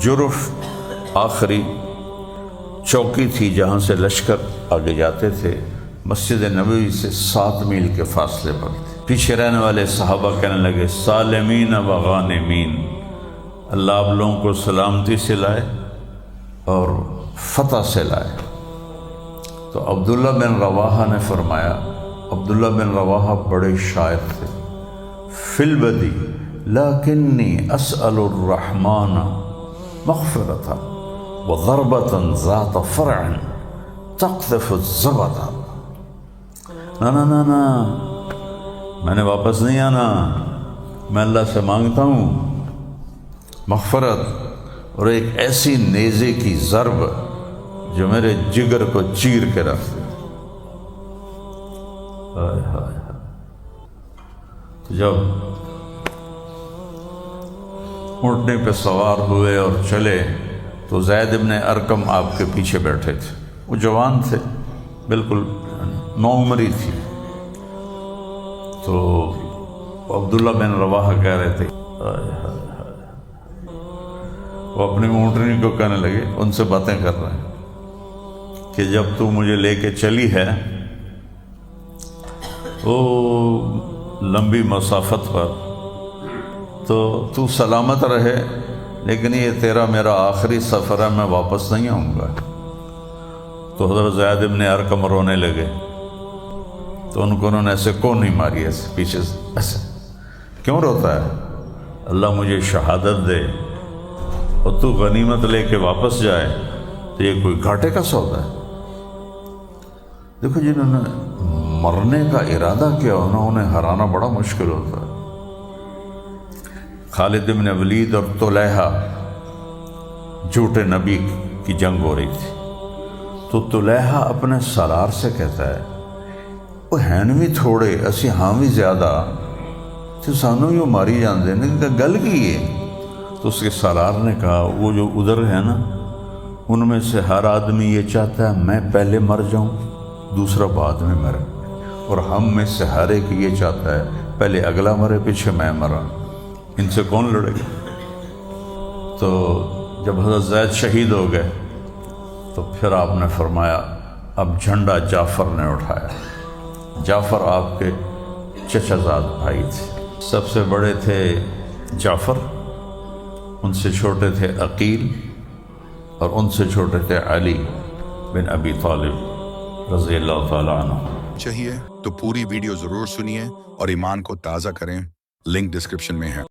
جرف آخری چوکی تھی جہاں سے لشکر آگے جاتے تھے، مسجد نبوی سے 7 میل کے فاصلے پر تھے۔ پیچھے رہنے والے صحابہ کہنے لگے سالمین و غانمین، اللہ آپ لوگوں کو سلامتی سے لائے اور فتح سے لائے۔ تو عبداللہ بن رواحہ نے فرمایا، عبداللہ بن رواحہ بڑے شاعر تھے، فی البدی لیکنی اسأل الرحمن مغفرتا وضربتا ذات فرع تقذف الزبدا۔ نا میں نے واپس نہیں آنا، میں اللہ سے مانگتا ہوں مغفرت اور ایک ایسی نیزے کی ضرب جو میرے جگر کو چیر کے رکھ دے۔ تو جب اونٹنے پہ سوار ہوئے اور چلے تو زید بن ارقم آپ کے پیچھے بیٹھے تھے، وہ جوان تھے، بالکل نوعمری تھی۔ تو عبداللہ بن رواحہ کہہ رہے تھے، وہ اپنی اونٹنی کو کہنے لگے، ان سے باتیں کر رہے ہیں کہ جب تو مجھے لے کے چلی ہے وہ لمبی مسافت پر، تو سلامت رہے، لیکن یہ تیرا میرا آخری سفر ہے، میں واپس نہیں آؤں گا۔ تو حضرت زید بن ارقم رونے لگے، تو ان کو انہوں نے ایسے کون نہیں ماری، ایسے پیچھے سے ایسے کیوں روتا ہے؟ اللہ مجھے شہادت دے اور تو غنیمت لے کے واپس جائے تو یہ کوئی گھاٹے کا سودا ہے؟ دیکھو جنہوں نے مرنے کا ارادہ کیا انہیں ہرانا بڑا مشکل ہوتا ہے۔ خالد بن ولید اور طلحہ جھوٹے نبی کی جنگ ہو رہی تھی، تو طلحہ اپنے سالار سے کہتا ہے، وہ ہیں بھی تھوڑے اسی ہاں بھی زیادہ، تو سانوں یوں ماری جاندے نے گل کی ہے۔ تو اس کے سالار نے کہا، وہ جو ادھر ہے نا ان میں سے ہر آدمی یہ چاہتا ہے میں پہلے مر جاؤں دوسرا بعد میں مرے، اور ہم میں سے ہر ایک یہ چاہتا ہے پہلے اگلا مرے پیچھے میں مرا، ان سے کون لڑے گا؟ تو جب حضرت زید شہید ہو گئے تو پھر آپ نے فرمایا اب جھنڈا جعفر نے اٹھایا۔ جعفر آپ کے چچا زاد بھائی تھے، سب سے بڑے تھے جعفر، ان سے چھوٹے تھے عقیل، اور ان سے چھوٹے تھے علی بن ابی طالب رضی اللہ تعالیٰ عنہ۔ چاہیے تو پوری ویڈیو ضرور سنیے اور ایمان کو تازہ کریں، لنک ڈسکرپشن میں ہے۔